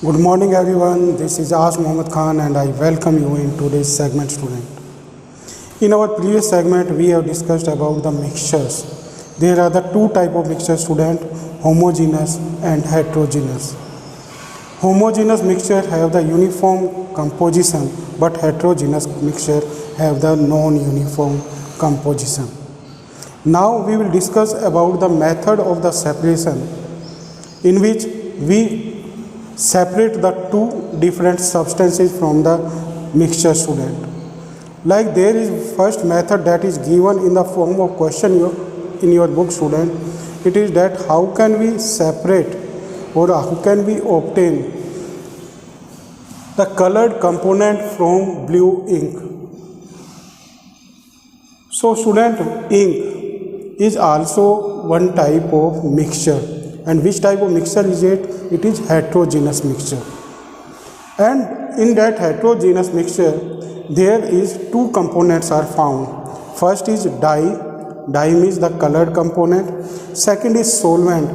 Good morning everyone, this is As Mohammad Khan and I welcome you in today's segment student. In our previous segment we have discussed about the mixtures. There are the two type of mixture student, homogeneous and heterogeneous. Homogeneous mixture have the uniform composition but heterogeneous mixture have the non-uniform composition. Now we will discuss about the method of the separation in which we separate the two different substances from the mixture student. Like there is first method that is given in the form of question in your book student. It is that how can we separate or how can we obtain the colored component from blue ink. So student, ink is also one type of mixture. And which type of mixture is it? It is heterogeneous mixture. And in that heterogeneous mixture, there is two components are found. First is dye. Dye means the colored component. Second is solvent,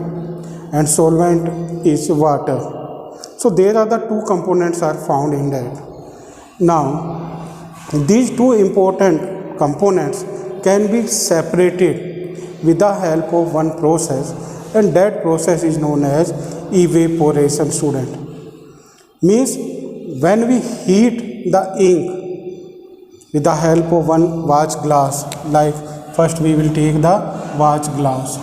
and solvent is water. So there are the two components are found in that. Now, these two important components can be separated with the help of one process, and that process is known as evaporation student. Means when we heat the ink with the help of one watch glass, like first we will take the watch glass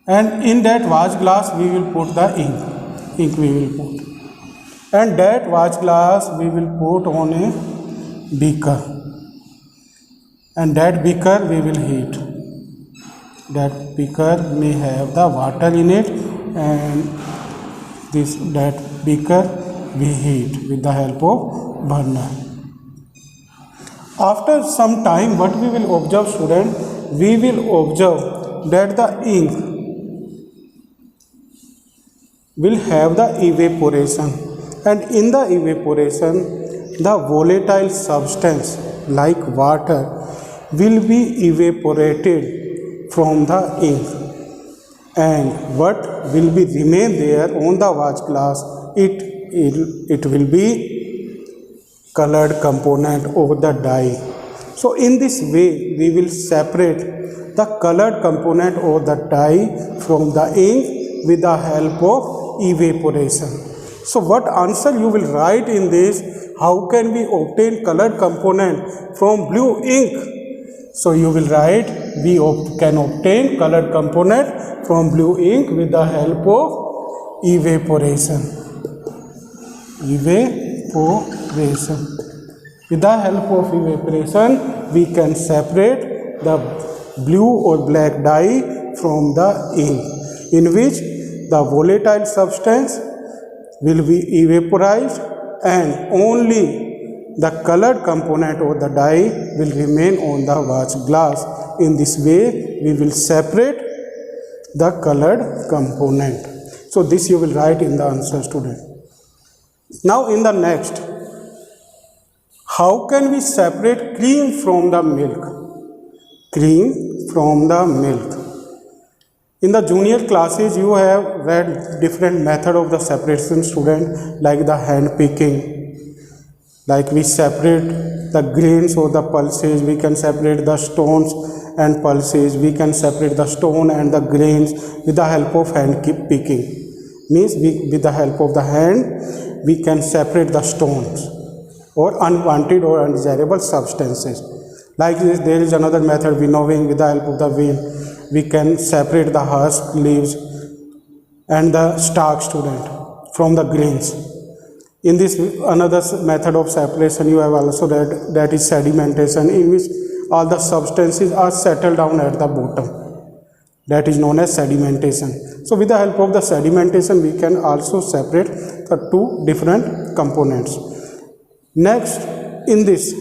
and in that watch glass we will put the ink we will put, and that watch glass we will put on a beaker, and that beaker we will heat. That beaker may have the water in it, and that beaker we heat with the help of burner. After some time, what we will observe student, we will observe that the ink will have the evaporation, and in the evaporation the volatile substance like water will be evaporated from the ink, and what will be remain there on the watch glass, it will be colored component of the dye. So in this way we will separate the colored component of the dye from the ink with the help of evaporation. So what answer you will write in this? How can we obtain colored component from blue ink? So you will write we can obtain colored component from blue ink with the help of evaporation. Evaporation. With the help of evaporation we can separate the blue or black dye from the ink, in which the volatile substance will be evaporized and only the colored component of the dye will remain on the watch glass. In this way we will separate the colored component. So this you will write in the answer student. Now in the next, how can we separate cream from the milk? Cream from the milk. In the junior classes you have read different method of the separation student, like the hand picking. Like we separate the grains or the pulses, we can separate the stones and pulses, we can separate the stone and the grains with the help of hand picking. Means with the help of the hand we can separate the stones or unwanted or undesirable substances. Like this, there is another method, winnowing. With the help of the wheel we can separate the husk, leaves and the stalk student from the grains. In this another method of separation you have also read, that is sedimentation, in which all the substances are settled down at the bottom. That is known as sedimentation. So with the help of the sedimentation we can also separate the two different components. Next, in this,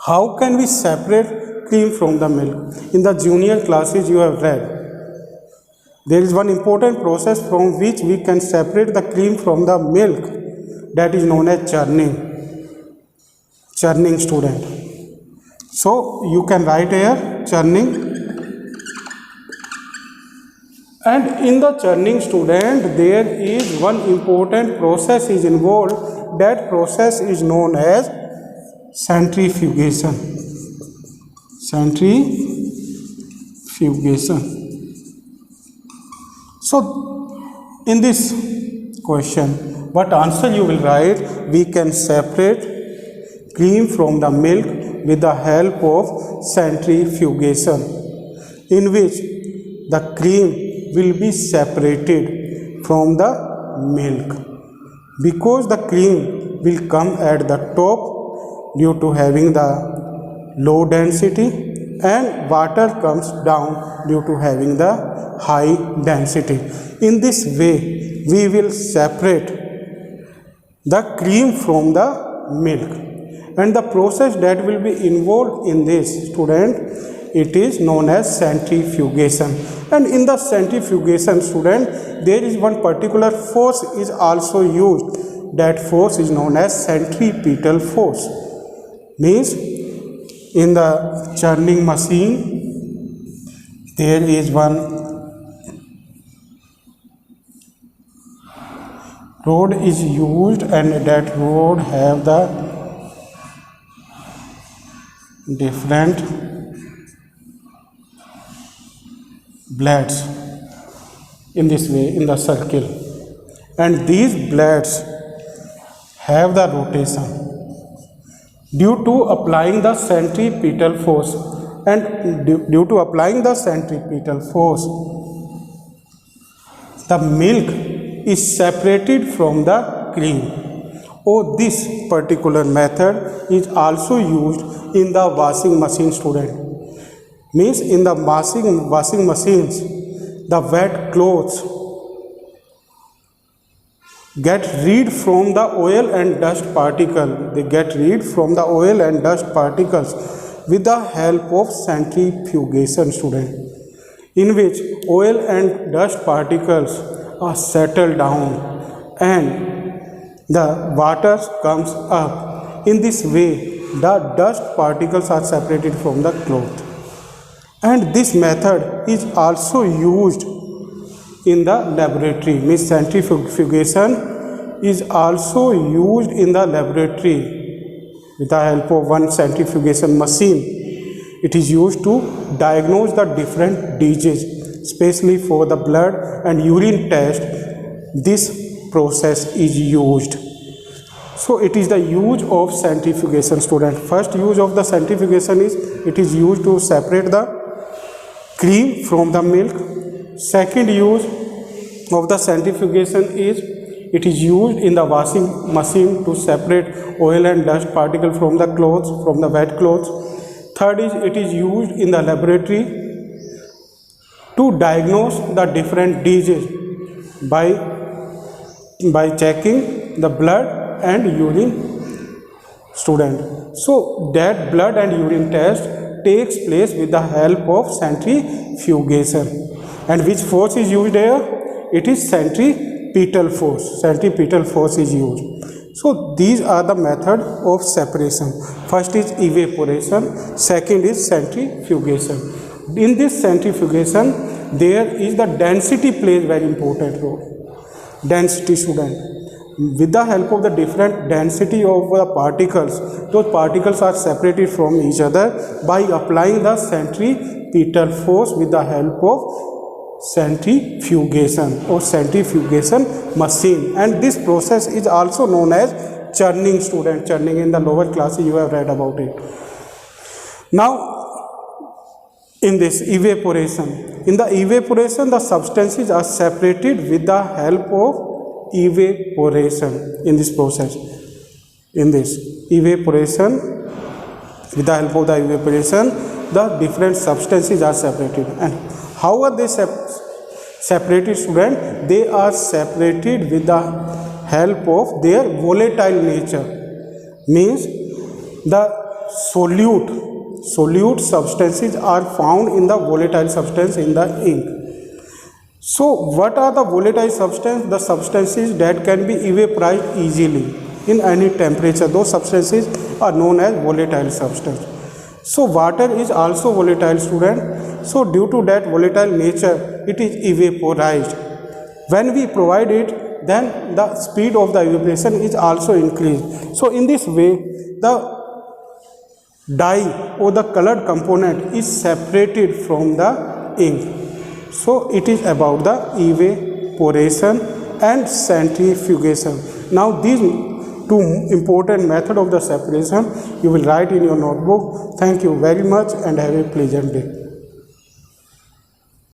how can we separate cream from the milk? In the junior classes you have read, there is one important process from which we can separate the cream from the milk. That is known as churning student. So you can write here churning. And in the churning, student, there is one important process is involved. That process is known as centrifugation. Centrifugation. So in this question, what answer you will write? We can separate cream from the milk with the help of centrifugation, in which the cream will be separated from the milk, because the cream will come at the top due to having the low density, and water comes down due to having the high density. In this way, we will separate the cream from the milk, and the process that will be involved in this, student, it is known as centrifugation. And in the centrifugation, student, there is one particular force is also used. That force is known as centripetal force. Means in the churning machine, there is one rod is used, and that rod have the different blades in this way, in the circle, and these blades have the rotation due to applying the centripetal force, and due to applying the centripetal force, the milk is separated from the cream. This particular method is also used in the washing machine, student. Means in the washing machines, the wet clothes get rid from the oil and dust particle. They get rid from the oil and dust particles with the help of centrifugation, student, in which oil and dust particles are settled down and the water comes up. In this way, the dust particles are separated from the cloth. And this method is also used in the laboratory. Means centrifugation is also used in the laboratory with the help of one centrifugation machine. It is used to diagnose the different diseases, especially for the blood and urine test. This process is used. So it is the use of centrifugation, student. First use of the centrifugation is it is used to separate the cream from the milk. Second use of the centrifugation is it is used in the washing machine to separate oil and dust particle from the clothes, from the wet clothes. Third is it is used in the laboratory to diagnose the different diseases by checking the blood and urine, student. So that blood and urine test takes place with the help of centrifugation. And which force is used here? It is centripetal force. Centripetal force is used. So these are the method of separation. First is evaporation, second is centrifugation. In this centrifugation, there is the density plays very important role. Density, student. With the help of the different density of the particles, those particles are separated from each other by applying the centripetal force with the help of centrifugation or centrifugation machine. And this process is also known as churning, student. Churning, in the lower classes you have read about it. Now in this evaporation, in the evaporation the substances are separated with the help of evaporation. In this process, in this evaporation, with the help of the evaporation, the different substances are separated. And how are they separated, student? They are separated with the help of their volatile nature. Means the solute substances are found in the volatile substance in the ink. So what are the volatile substances? The substances that can be evaporized easily in any temperature. Those substances are known as volatile substance. So water is also volatile, student. So due to that volatile nature, it is evaporized. When we provide it, then the speed of the evaporation is also increased. So in this way, the dye or the colored component is separated from the ink. So it is about the evaporation and centrifugation. Now these two important method of the separation you will write in your notebook. Thank you very much and have a pleasant day.